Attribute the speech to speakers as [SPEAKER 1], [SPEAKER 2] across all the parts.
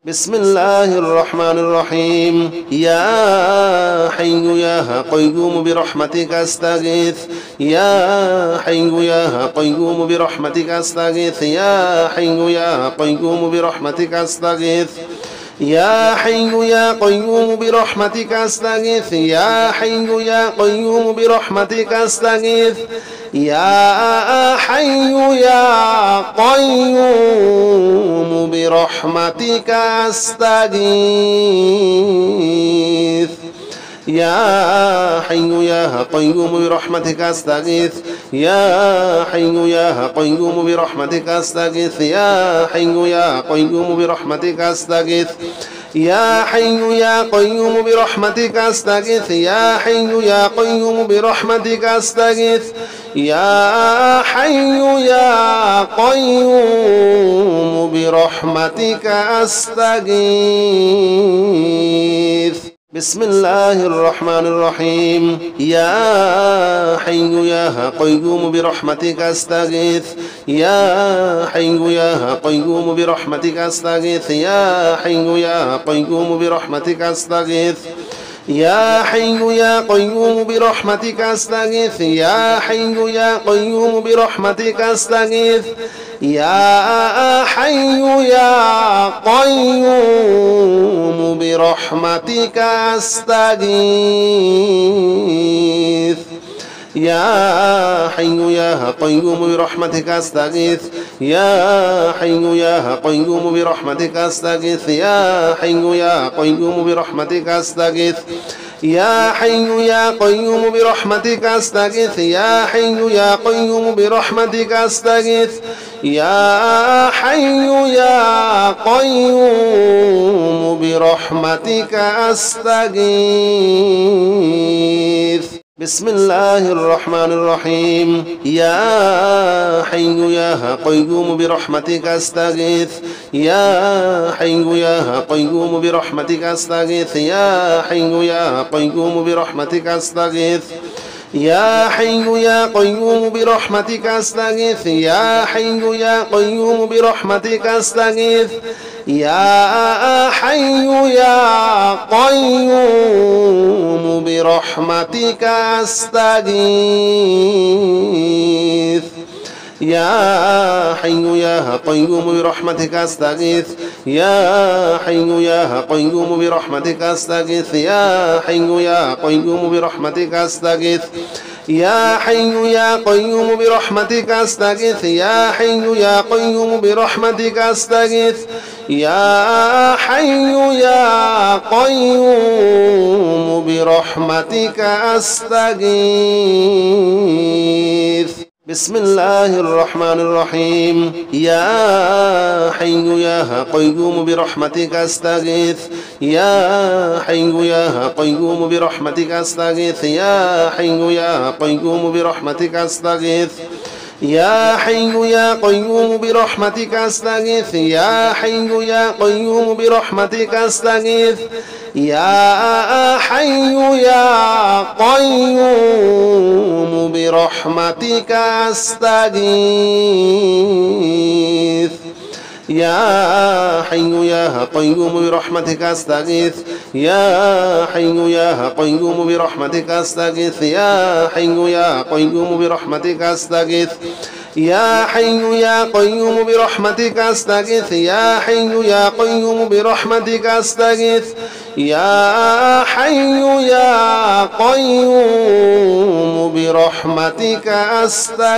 [SPEAKER 1] بسم الله الرحمن الرحيم يا حي يا قيوم برحمتك استغيث يا حي يا قيوم برحمتك استغيث يا حي يا قيوم برحمتك استغيث يا حي يا قيوم برحمتك استغيث يا حي يا قيوم برحمتك استغيث يا حي يا قيوم برحمتك استغيث يا حي يا قيوم برحمتك استغيث يا حي يا قيوم برحمتك استغيث يا حي يا قيوم برحمتك استغيث يا حي يا قيوم برحمتك استغيث يا حي يا قيوم برحمتك استغيث يا حي يا قيوم برحمتك استغيث بسم الله الرحمن الرحيم يا حي يا قيوم برحمتك استغيث يا حي يا قيوم برحمتك استغيث يا حي يا قيوم برحمتك استغيث يا حي يا قيوم برحمتك استغيث يا حي يا قيوم برحمتك استغيث يا حي يا قيوم برحمتك استغيث يا حي يا قيوم برحمتك استغيث يا حي يا قيوم برحمتك استغيث يا حي يا قيوم برحمتك استغيث يا حي يا قيوم برحمتك استغيث يا حي يا قيوم برحمتك استغيث يا حي يا قيوم برحمتك استغيث بسم الله الرحمن الرحيم يا حي يا قيوم برحمتك استغيث يا حي يا قيوم برحمتك استغيث يا حي يا قيوم برحمتك استغيث يا حي يا قيوم برحمتك استغيث يا حي يا قيوم برحمتك استغيث يا حي يا قيوم برحمتك استغيث يا حي يا قيوم برحمتك استغيث يا حي يا قيوم برحمتك استغيث يا حي يا قيوم برحمتك استغيث يا حي يا قيوم برحمتك استغيث يا حي يا قيوم برحمتك استغيث يا حي يا قيوم برحمتك استغيث بسم الله الرحمن الرحيم يا حي يا قيوم برحمتك استغيث يا حي يا قيوم برحمتك استغيث يا حي يا قيوم برحمتك استغيث يا حي يا قيوم برحمتك استغيث يا حي يا قيوم برحمتك استغيث يا حي يا قيوم برحمتك استغيث يا حي يا قيوم برحمتك استغيث يا حي يا قيوم برحمتك استغيث يا حي يا قيوم برحمتك استغيث يا حي يا قيوم برحمتك استغيث يا حي يا قيوم برحمتك استغيث يا حي يا قيوم برحمتك استغيث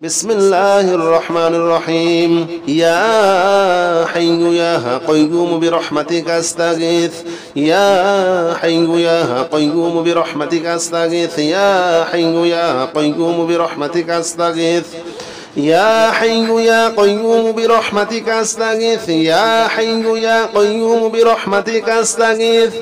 [SPEAKER 1] بسم الله الرحمن الرحيم يا حي يا قيوم برحمتك استغيث يا حي يا قيوم برحمتك استغيث يا حي يا قيوم برحمتك استغيث يا حي يا قيوم برحمتك استغيث يا حي يا قيوم برحمتك استغيث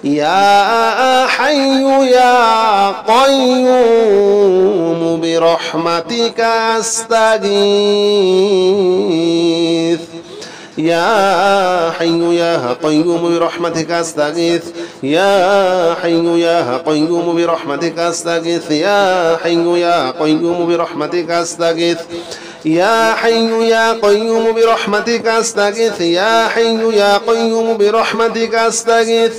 [SPEAKER 1] يا حي يا قيوم برحمتك استغيث يا حي يا قيوم برحمتك استغيث يا حي يا قيوم برحمتك استغيث يا حي يا قيوم برحمتك استغيث يا حي يا قيوم برحمتك أستغيث يا حي يا قيوم برحمتك أستغيث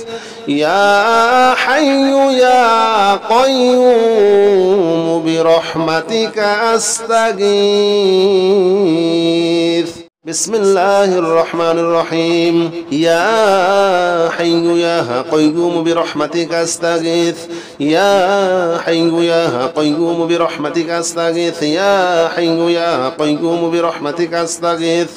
[SPEAKER 1] يا حي يا قيوم برحمتك أستغيث بسم الله الرحمن الرحيم يا حي يا قيوم برحمتك أستغيث يا حي يا قيوم برحمتك أستغيث يا حي يا قيوم برحمتك أستغيث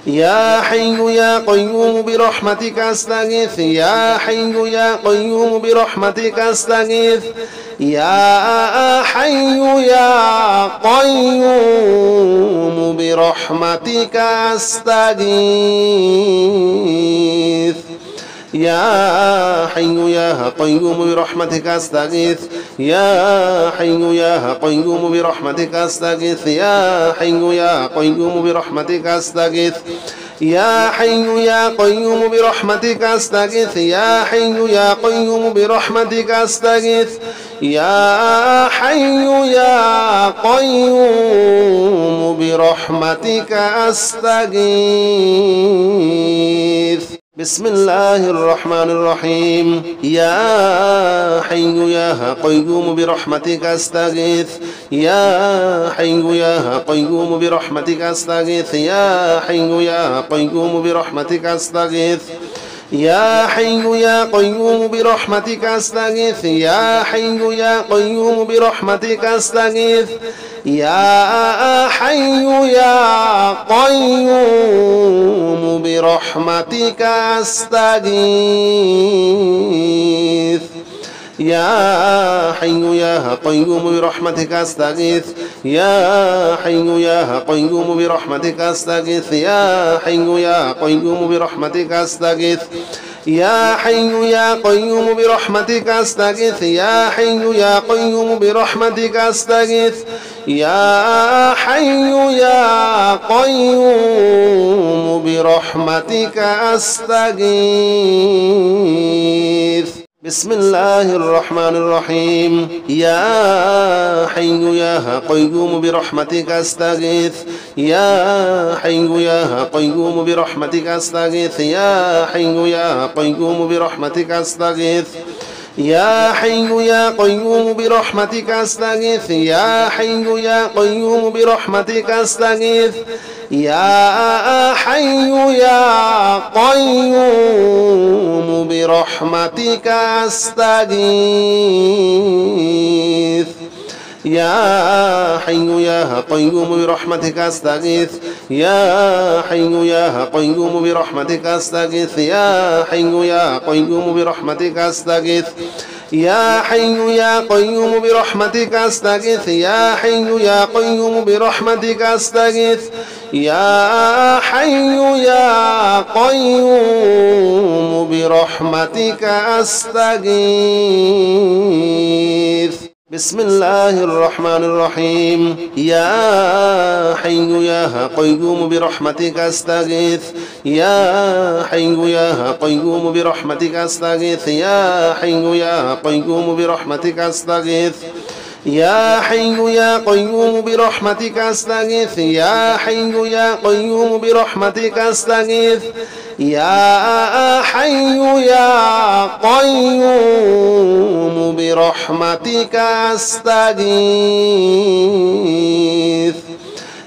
[SPEAKER 1] يا حي يا قيوم برحمتك أستغيث يا حي يا قيوم برحمتك أستغيث يا حي يا قيوم برحمتك أستغيث يا حي يا قيوم برحمتك أستغيث يا حي يا قيوم برحمتك أستغيث يا حي يا قيوم برحمتك أستغيث يا حي يا قيوم برحمتك أستغيث يا حي يا قيوم برحمتك أستغيث يا حي يا قيوم برحمتك أستغيث بسم الله الرحمن الرحيم يا حي يا قيوم برحمتك أستغيث يا حي يا قيوم برحمتك أستغيث يا حي يا قيوم برحمتك أستغيث يا حي يا قيوم برحمتك أستغيث يا حي يا قيوم برحمتك أستغيث يا حي يا قيوم برحمتك أستغيث يا حي يا قيوم برحمتك أستغيث يا حي يا قيوم برحمتك أستغيث يا حي يا قيوم برحمتك أستغيث يا حي يا قيوم برحمتك أستغيث يا حي يا قيوم برحمتك أستغيث يا حي يا قيوم برحمتك أستغيث بسم الله الرحمن الرحيم يا حي يا قيوم برحمتك أستغيث يا حي يا قيوم برحمتك أستغيث يا حي يا قيوم برحمتك أستغيث يا حي يا قيوم برحمتك أستغيث يا حي يا قيوم برحمتك أستغيث يا حي يا قيوم برحمتك أستغيث يا حي يا قيوم برحمتك أستغيث يا حي يا قيوم برحمتك أستغيث يا حي يا قيوم برحمتك أستغيث يا حي يا قيوم برحمتك أستغيث يا حي يا قيوم برحمتك أستغيث يا حي يا قيوم برحمتك أستغيث بسم الله الرحمن الرحيم يا حي يا قيوم برحمتك أستغيث يا حي يا قيوم برحمتك أستغيث يا حي يا قيوم برحمتك أستغيث يا حي يا قيوم برحمتك أستغيث يا حي يا قيوم برحمتك أستغيث يا حي يا قيوم برحمتك أستغيث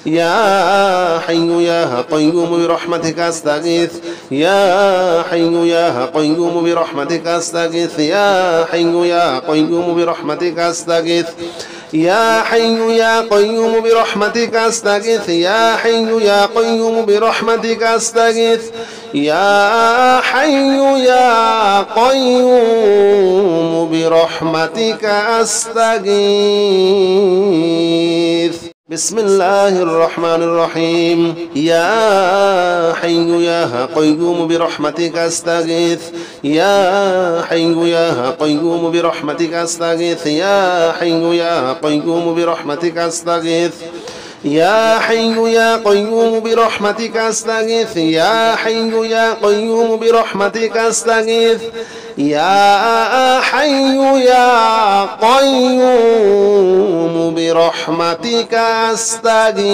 [SPEAKER 1] يا حي يا قيوم برحمتك أستغيث يا حي يا قيوم برحمتك أستغيث يا حي يا قيوم برحمتك أستغيث يا حي يا قيوم برحمتك أستغيث يا حي يا قيوم برحمتك أستغيث يا حي يا قيوم برحمتك أستغيث بسم الله الرحمن الرحيم يا حي يا قيوم برحمتك أستغيث يا حي يا قيوم برحمتك أستغيث يا حي يا قيوم برحمتك أستغيث يا حي يا قيوم برحمتك أستغيث يا حي يا قيوم برحمتك أستغيث يا حي يا قيوم برحمتك أستغيث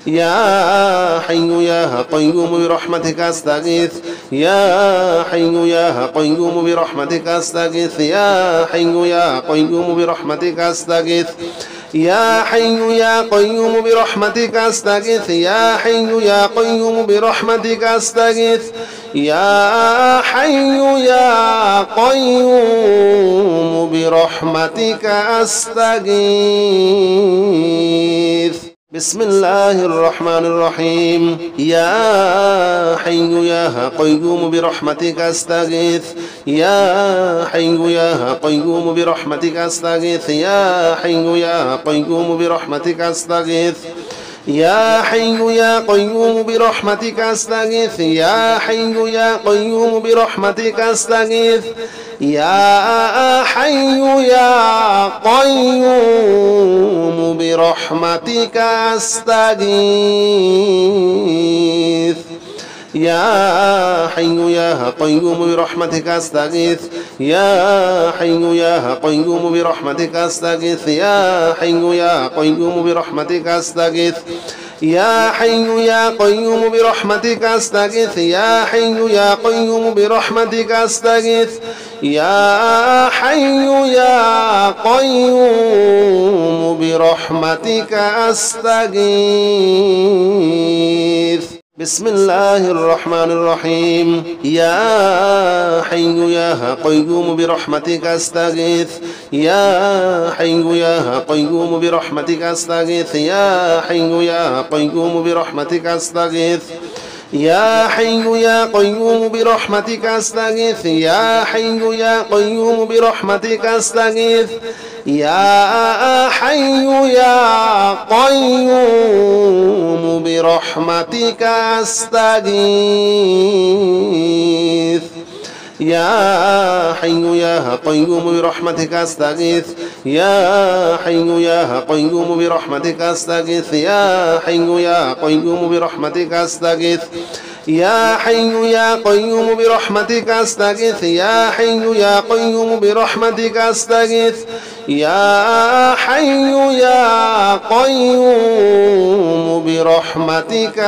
[SPEAKER 1] يا حي يا قيوم برحمتك أستغيث يا حي يا قيوم برحمتك أستغيث يا حي يا قيوم برحمتك أستغيث يا حي يا قيوم برحمتك أستغيث يا حي يا قيوم برحمتك أستغيث يا حي يا قيوم برحمتك أستغيث بسم الله الرحمن الرحيم يا حي يا قيوم برحمتك أستغيث يا حي يا قيوم برحمتك أستغيث يا حي يا قيوم برحمتك أستغيث يا حي يا قيوم برحمتك أستغيث يا حي يا قيوم برحمتك أستغيث يا حي يا قيوم برحمتك أستغيث يا حي يا قيوم برحمتك أستغيث يا حي يا قيوم برحمتك أستغيث يا حي يا قيوم برحمتك أستغيث يا حي يا قيوم برحمتك أستغيث يا حي يا قيوم برحمتك أستغيث يا حي يا قيوم برحمتك أستغيث بسم الله الرحمن الرحيم يا حي يا قيوم برحمتك أستغيث يا حي يا قيوم برحمتك أستغيث يا حي يا قيوم برحمتك أستغيث يا حي يا قيوم برحمتك أستغيث يا حي يا قيوم برحمتك أستغيث يا حي يا قيوم برحمتك أستغيث يا حي يا قيوم برحمتك أستغيث يا حي يا قيوم برحمتك أستغيث يا حي يا قيوم برحمتك أستغيث يا حي يا قيوم برحمتك أستغيث يا حي يا قيوم برحمتك أستغيث يا حي يا قيوم برحمتك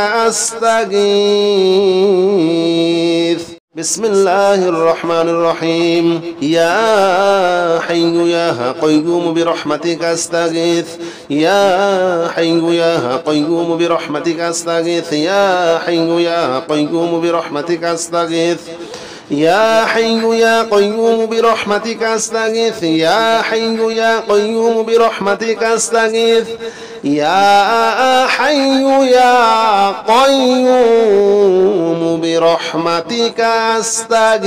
[SPEAKER 1] أستغيث بسم الله الرحمن الرحيم يا حي يا قيوم برحمتك أستغيث يا حي يا قيوم برحمتك أستغيث يا حي يا قيوم برحمتك أستغيث يا حي يا قيوم برحمتك أستغيث يا حي يا قيوم برحمتك أستغيث يا حي يا قيوم برحمتك أستغيث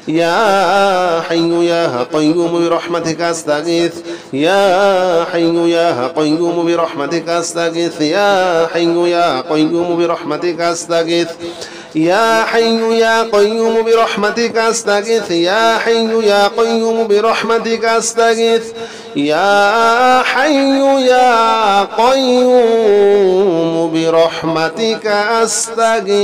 [SPEAKER 1] يا حي يا قيوم برحمتك أستغيث يا حي يا قيوم برحمتك أستغيث يا حي يا قيوم برحمتك أستغيث يا حي يا قيوم برحمتك أستغيث يا حي يا قيوم برحمتك أستغيث يا حي يا قيوم برحمتك أستغيث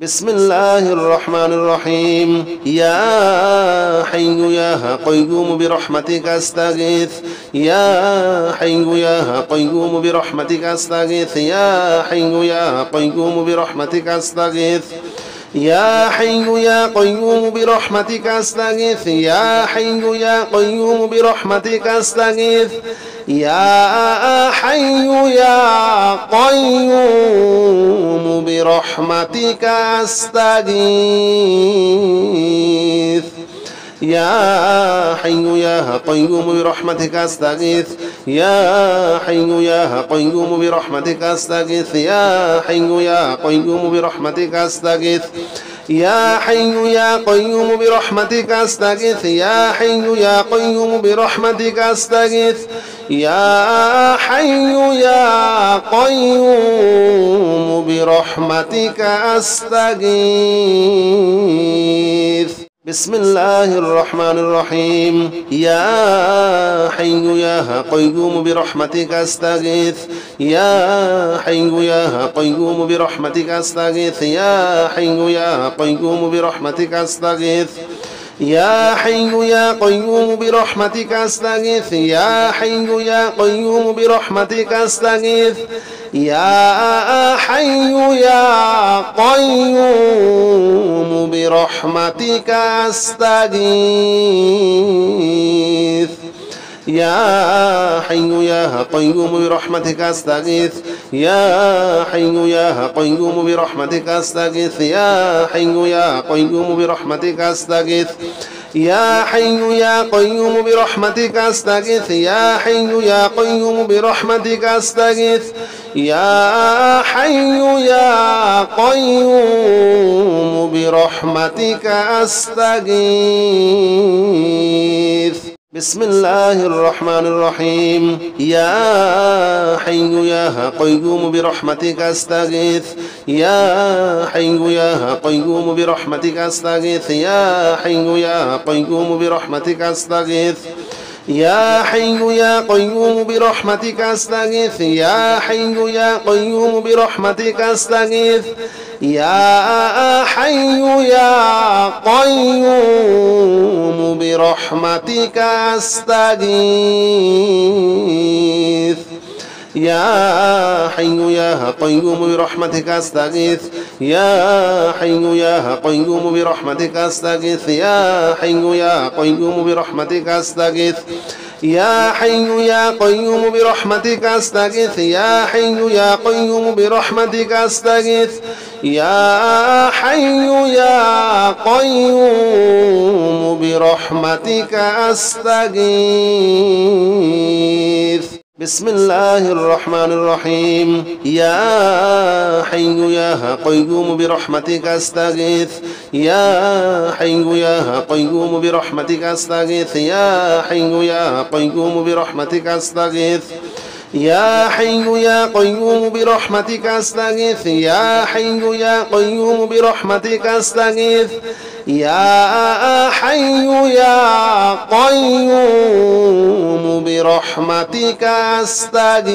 [SPEAKER 1] بسم الله الرحمن الرحيم يا حي يا قيوم برحمتك أستغيث يا حي يا قيوم برحمتك أستغيث يا حي يا قيوم برحمتك أستغيث يا حي يا قيوم برحمتك أستغيث يا حي يا قيوم برحمتك أستغيث يا حي يا قيوم برحمتك أستغيث يا حي يا قيوم برحمتك أستغيث يا حي يا قيوم برحمتك أستغيث يا حي يا قيوم برحمتك أستغيث يا حي يا قيوم برحمتك أستغيث يا حي يا قيوم برحمتك أستغيث يا حي يا قيوم برحمتك أستغيث بسم الله الرحمن الرحيم يا حي يا قيوم برحمتك أستغيث يا حي يا قيوم برحمتك أستغيث يا حي يا قيوم برحمتك أستغيث يا حي يا قيوم برحمتك أستغيث يا حي يا قيوم برحمتك أستغيث يا حي يا قيوم برحمتك أستغيث يا حي يا قيوم برحمتك أستغيث يا حي يا قيوم برحمتك أستغيث يا حي يا قيوم برحمتك أستغيث يا حي يا قيوم برحمتك أستغيث يا حي يا قيوم برحمتك أستغيث يا حي يا قيوم برحمتك أستغيث بسم الله الرحمن الرحيم يا حي يا قيوم برحمتك أستغيث يا حي يا قيوم برحمتك أستغيث يا حي يا قيوم برحمتك أستغيث يا حي يا قيوم برحمتك أستغيث يا حي يا قيوم برحمتك أستغيث يا حي يا قيوم برحمتك أستغيث يا حي يا قيوم برحمتك أستغيث يا حي يا قيوم برحمتك أستغيث يا حي يا قيوم برحمتك أستغيث يا حي يا قيوم برحمتك أستغيث يا حي يا قيوم برحمتك أستغيث يا حي يا قيوم برحمتك أستغيث بسم الله الرحمن الرحيم يا حي يا قيوم برحمتك أستغيث يا حي يا قيوم برحمتك أستغيث يا حي يا قيوم برحمتك أستغيث يا حي يا قيوم برحمتك أستغيث يا حي يا قيوم برحمتك أستغيث يا حي يا قيوم برحمتك أستغيث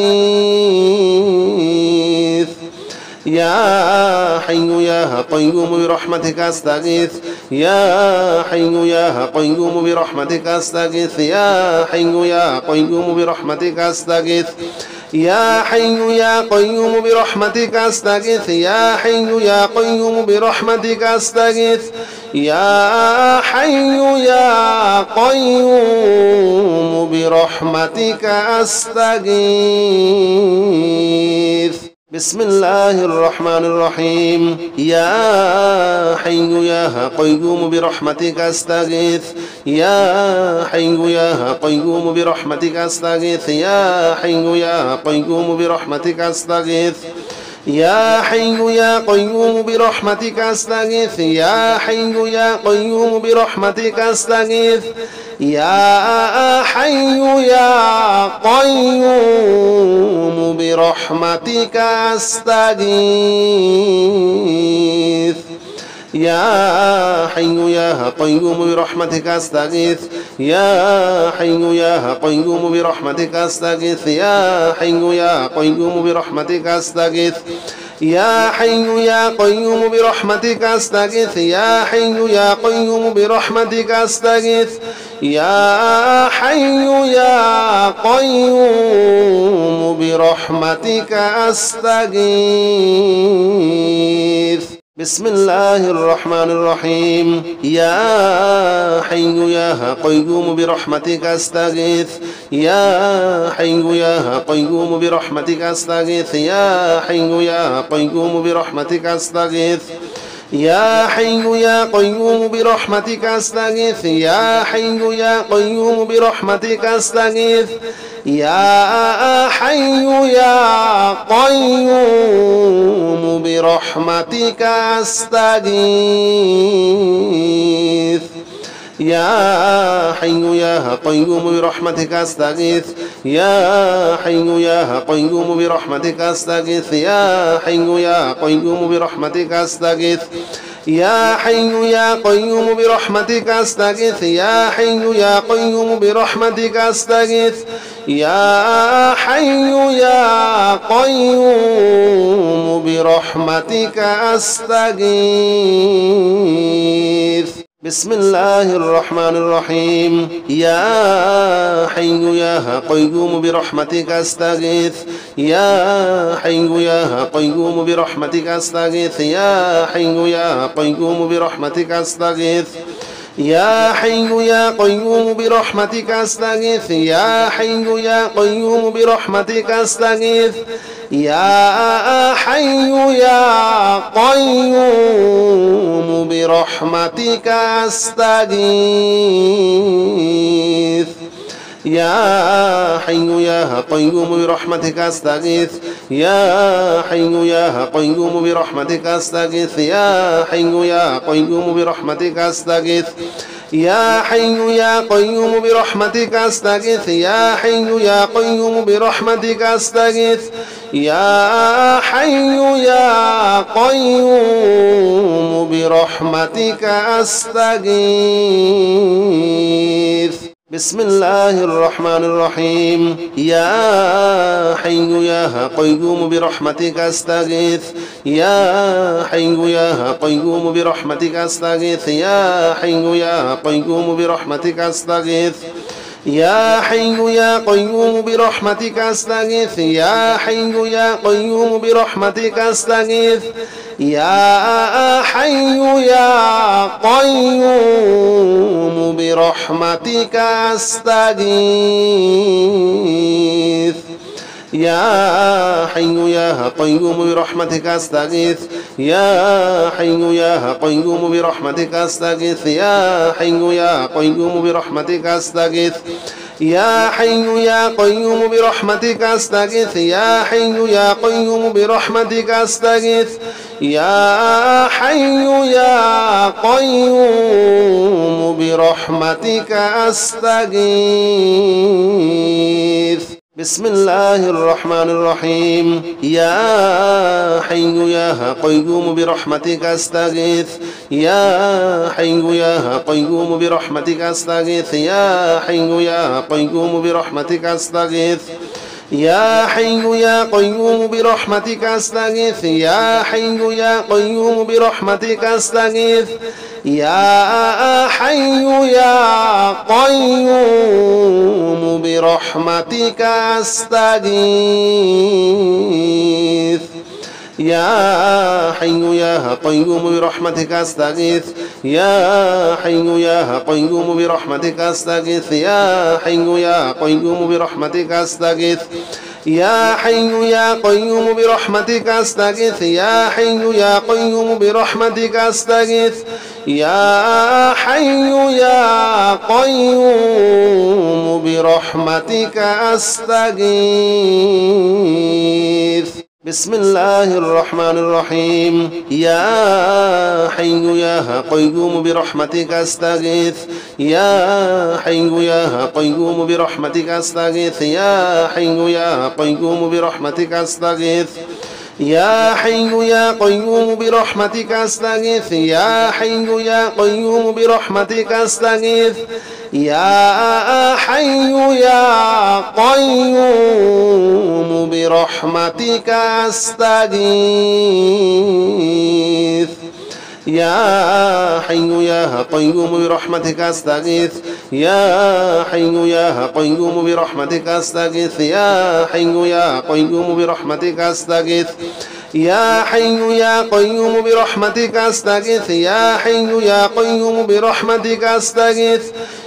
[SPEAKER 1] يا حي يا قيوم برحمتك أستغيث يا حي يا قيوم برحمتك أستغيث يا حي يا قيوم برحمتك أستغيث يا حي يا قيوم برحمتك أستغيث يا حي يا قيوم برحمتك أستغيث يا حي يا قيوم برحمتك أستغيث بسم الله الرحمن الرحيم يا حي يا قيوم برحمتك أستغيث يا حي يا قيوم برحمتك أستغيث يا حي يا قيوم برحمتك أستغيث يا حي يا قيوم برحمتك أستغيث يا حي يا قيوم برحمتك أستغيث يا حي يا قيوم برحمتك أستغيث يا حي يا قيوم برحمتك أستغيث يا حي يا قيوم برحمتك أستغيث يا حي يا قيوم برحمتك أستغيث يا حي يا قيوم برحمتك أستغيث يا حي يا قيوم برحمتك أستغيث يا حي يا قيوم برحمتك أستغيث بسم الله الرحمن الرحيم يا حي يا قيوم برحمتك أستغيث يا حي يا قيوم برحمتك أستغيث يا حي يا قيوم برحمتك أستغيث يا حي يا قيوم برحمتك أستغيث يا حي يا قيوم برحمتك أستغيث يا حي يا قيوم برحمتك أستغيث يا حي يا قيوم برحمتك أستغيث يا حي يا قيوم برحمتك أستغيث يا حي يا قيوم برحمتك أستغيث يا حي يا قيوم برحمتك أستغيث يا حي يا قيوم برحمتك أستغيث يا حي يا قيوم برحمتك أستغيث بسم الله الرحمن الرحيم يا حي يا قيوم برحمتك أستغيث يا حي يا قيوم برحمتك أستغيث يا حي يا قيوم برحمتك أستغيث يا حي يا قيوم برحمتك أستغيث يا حي يا قيوم برحمتك أستغيث يا حي يا قيوم برحمتك أستغيث يا حي يا قيوم برحمتك أستغيث يا حي يا قيوم برحمتك أستغيث يا حي يا قيوم برحمتك أستغيث يا حي يا قيوم برحمتك أستغيث يا حي يا قيوم برحمتك أستغيث يا حي يا قيوم برحمتك أستغيث بسم الله الرحمن الرحيم يا حي يا قيوم برحمتك أستغيث يا حي يا قيوم برحمتك أستغيث يا حي يا قيوم برحمتك أستغيث يا حي يا قيوم برحمتك أستغيث يا حي يا قيوم برحمتك أستغيث يا حي يا قيوم برحمتك أستغيث يا حي يا قيوم برحمتك أستغيث يا حي يا قيوم برحمتك أستغيث يا حي يا قيوم برحمتك أستغيث يا حي يا قيوم برحمتك أستغيث يا حي يا قيوم برحمتك أستغيث يا حي يا قيوم برحمتك أستغيث بسم الله الرحمن الرحيم يا حي يا قيوم برحمتك أستغيث يا حي يا قيوم برحمتك أستغيث يا حي يا قيوم برحمتك أستغيث يا حي يا قيوم برحمتك أستغيث يا حي يا قيوم برحمتك أستغيث يا حي يا قيوم برحمتك أستغيث يا حي يا قيوم برحمتك أستغيث يا حي يا قيوم برحمتك أستغيث يا حي يا قيوم برحمتك أستغيث يا حي يا قيوم برحمتك أستغيث يا حي يا قيوم برحمتك أستغيث يا حي يا قيوم برحمتك أستغيث بسم الله الرحمن الرحيم يا حي يا قيوم برحمتك أستغيث يا حي يا قيوم برحمتك أستغيث يا حي يا قيوم برحمتك أستغيث يا حي يا قيوم برحمتك أستغيث يا حي يا قيوم برحمتك أستغيث يا حي يا قيوم برحمتك أستغيث يا حي يا قيوم برحمتك أستغيث يا حي يا قيوم برحمتك أستغيث يا حي يا قيوم برحمتك أستغيث يا حي يا قيوم برحمتك أستغيث يا حي يا قيوم برحمتك أستغيث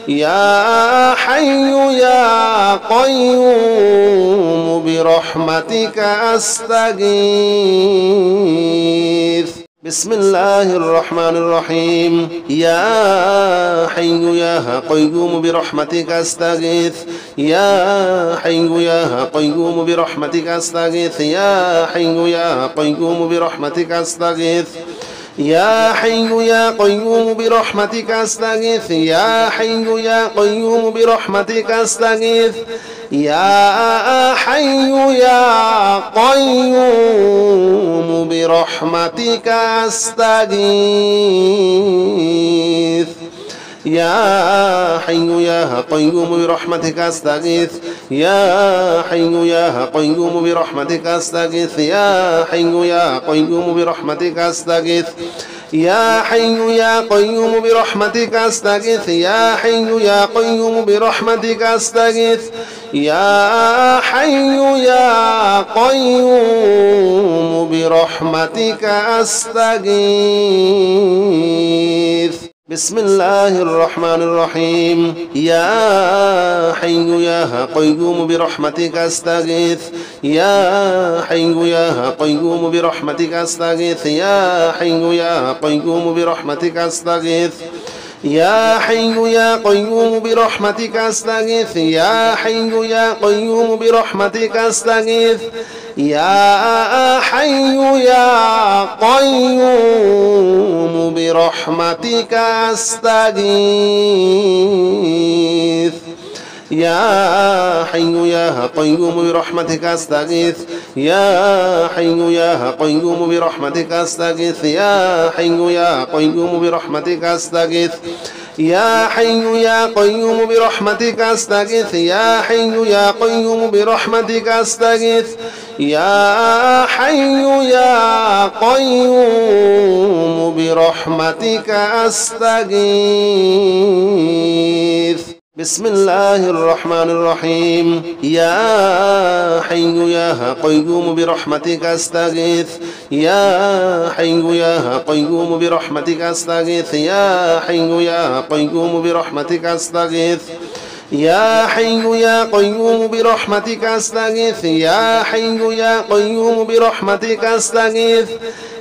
[SPEAKER 1] يا حي يا قيوم برحمتك أستغيث بسم الله الرحمن الرحيم يا حي يا قيوم برحمتك أستغيث يا حي يا قيوم برحمتك أستغيث يا حي يا قيوم برحمتك أستغيث يا حي يا قيوم برحمتك أستغيث يا حي يا قيوم برحمتك أستغيث يا حي يا قيوم برحمتك أستغيث يا حي يا قيوم برحمتك أستغيث يا حي يا قيوم برحمتك أستغيث يا حي يا قيوم برحمتك أستغيث يا حي يا قيوم برحمتك أستغيث يا حي يا قيوم برحمتك أستغيث يا حي يا قيوم برحمتك أستغيث بسم الله الرحمن الرحيم يا حي يا قيوم برحمتك أستغيث يا حي يا قيوم برحمتك أستغيث يا حي يا قيوم برحمتك أستغيث يا حي يا قيوم برحمتك أستغيث يا حي يا قيوم برحمتك أستغيث يا حي يا قيوم برحمتك أستغيث يا حي يا قيوم برحمتك أستغيث يا حي يا قيوم برحمتك أستغيث يا حي يا قيوم برحمتك أستغيث يا حي يا قيوم برحمتك أستغيث يا حي يا قيوم برحمتك أستغيث يا حي يا قيوم برحمتك أستغيث بسم الله الرحمن الرحيم يا حي يا قيوم برحمتك أستغيث يا حي يا قيوم برحمتك أستغيث يا حي يا قيوم برحمتك أستغيث يا حي يا قيوم برحمتك أستغيث يا حي يا قيوم برحمتك أستغيث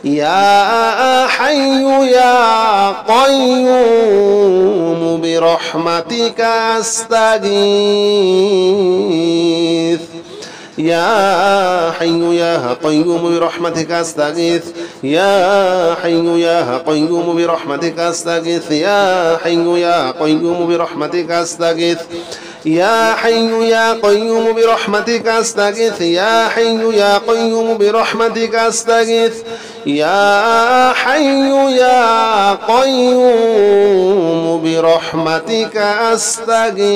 [SPEAKER 1] يا حي يا قيوم برحمتك أستغيث يا حي يا قيوم برحمتك أستغيث يا حي يا قيوم برحمتك أستغيث يا حي يا قيوم برحمتك أستغيث يا حي يا قيوم برحمتك أستغيث يا حي يا قيوم برحمتك أستغيث يا حي يا قيوم برحمتك أستغيث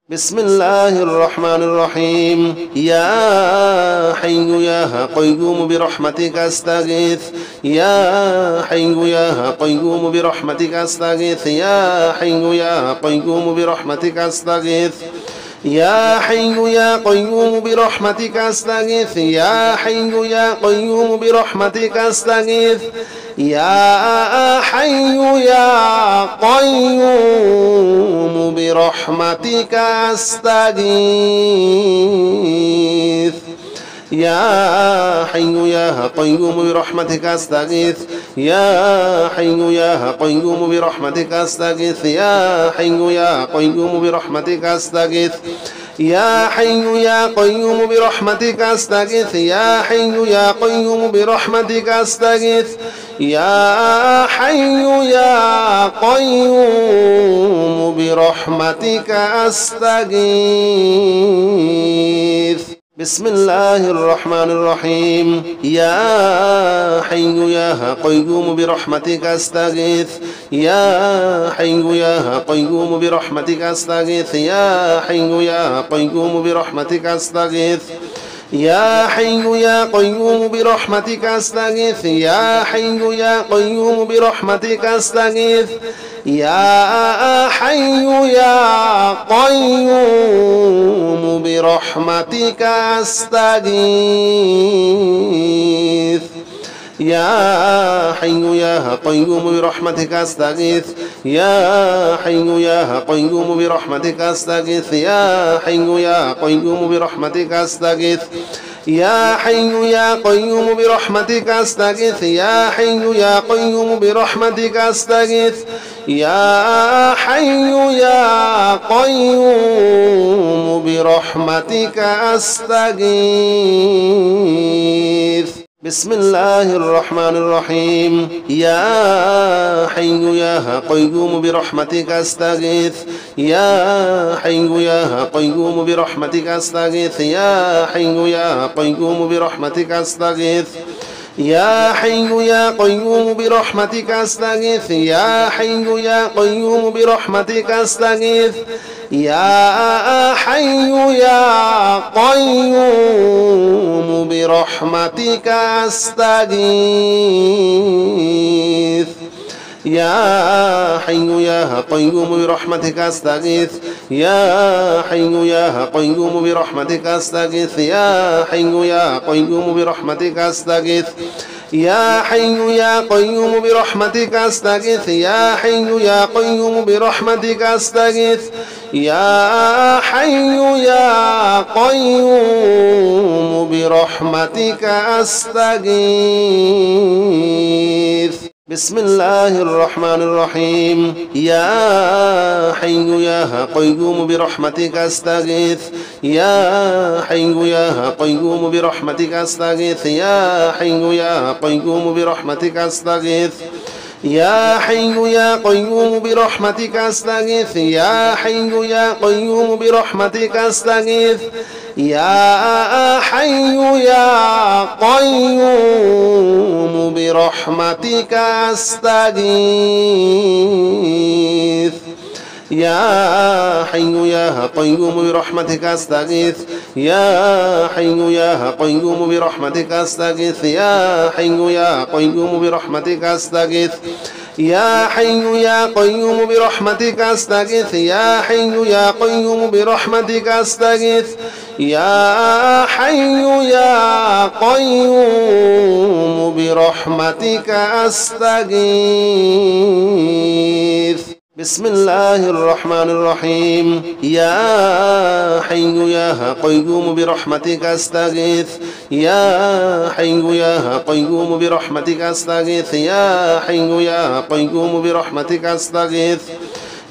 [SPEAKER 1] بسم الله الرحمن الرحيم يا حي يا قيوم برحمتك أستغيث يا حي يا قيوم برحمتك أستغيث يا حي يا قيوم برحمتك أستغيث يا حي يا قيوم برحمتك أستغيث يا حي يا قيوم برحمتك أستغيث يا حي يا قيوم برحمتك أستغيث يا حي يا قيوم برحمتك أستغيث يا حي يا قيوم برحمتك أستغيث يا حي يا قيوم برحمتك أستغيث يا حي يا قيوم برحمتك أستغيث يا حي يا قيوم برحمتك أستغيث يا حي يا قيوم برحمتك أستغيث بسم الله الرحمن الرحيم يا حي يا قيوم برحمتك أستغيث يا حي يا قيوم برحمتك أستغيث يا حي يا قيوم برحمتك أستغيث يا حي يا قيوم برحمتك أستغيث يا حي يا قيوم برحمتك أستغيث يا حي يا قيوم برحمتك أستغيث يا حي يا قيوم برحمتك أستغيث يا حي يا قيوم برحمتك أستغيث يا حي يا قيوم برحمتك أستغيث يا حي يا قيوم برحمتك أستغيث يا حي يا قيوم برحمتك أستغيث يا حي يا قيوم برحمتك أستغيث بسم الله الرحمن الرحيم يا حي يا قيوم برحمتك استغيث يا حي يا قيوم برحمتك استغيث يا حي يا قيوم برحمتك استغيث يا حي يا قيوم برحمتك استغيث يا حي يا قيوم برحمتك استغيث يا حي يا قيوم برحمتك استغيث يا حي يا قيوم برحمتك استغيث يا حي يا قيوم برحمتك استغيث يا حي يا قيوم برحمتك استغيث يا حي يا قيوم برحمتك استغيث يا حي يا قيوم برحمتك استغيث يا حي يا قيوم برحمتك استغيث بسم الله الرحمن الرحيم يا حي يا قيوم برحمتك استغيث يا حي يا قيوم برحمتك استغيث يا حي يا قيوم برحمتك استغيث يا حي يا قيوم برحمتك استغيث يا حي يا قيوم برحمتك استغيث يا حي يا قيوم برحمتك استغيث يا حي يا قيوم برحمتك استغيث يا حي يا قيوم برحمتك استغيث يا حي يا قيوم برحمتك استغيث يا حي يا قيوم برحمتك استغيث يا حي يا قيوم برحمتك استغيث يا حي يا قيوم برحمتك استغيث بسم الله الرحمن الرحيم يا حي يا قيوم برحمتك استغيث يا حي يا قيوم برحمتك استغيث يا حي يا قيوم برحمتك استغيث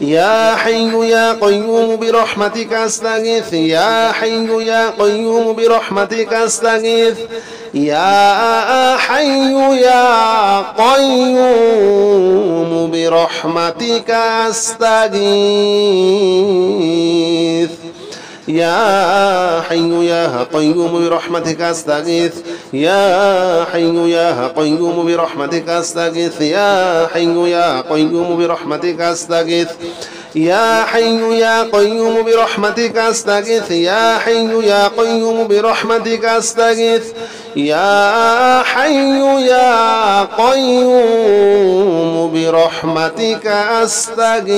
[SPEAKER 1] يا حي يا قيوم برحمتك استغيث يا حي يا قيوم برحمتك استغيث يا حي يا قيوم برحمتك استغيث يا حي يا قيوم برحمتك استغيث يا حي يا قيوم برحمتك استغيث يا حي يا قيوم برحمتك استغيث يا حي يا قيوم برحمتك استغيث يا حي يا قيوم برحمتك استغيث يا حي يا قيوم برحمتك استغيث